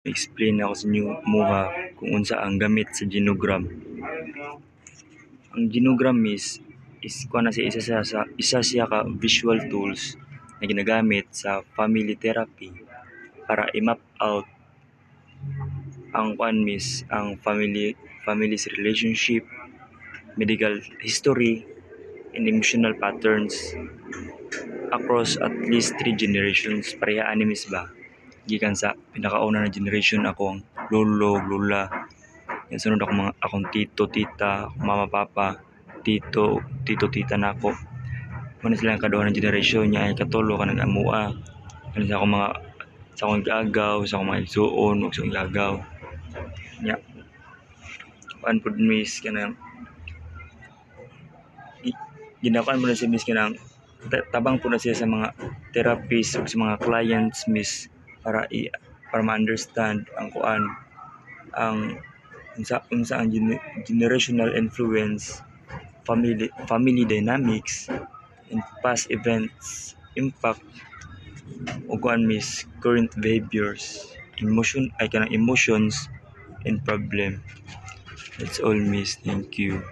explain ako sa inyo muha kung unsa ang gamit sa genogram. Ang genogram is kuha na siya isa siya ka visual tools na ginagamit sa family therapy para i-map out ang ang family's relationship, medical history, and emotional patterns across at least 3 generations. Pareha animis ba? Gikan sa pinakauna na generation ako ang lolo, lola. Yan sunod ako akong tito, tita, mama, papa, tito, tita na ako. Muna sila ang kaduha ng generation niya ay katulo ka nag-amua. Ano sa akong sa akong igagaw, sa akong mga igsuon, sa akong igagaw. Nya. Kuan pud miss kanang ginakuan mo na si miss kanang tabang po na siya sa mga therapists o sa mga clients miss para ma-understand ang kuan ang unsa ang generational influence, family dynamics, and past events impact o kuan miss current behaviors, emotions and problem. That's all miss. Thank you.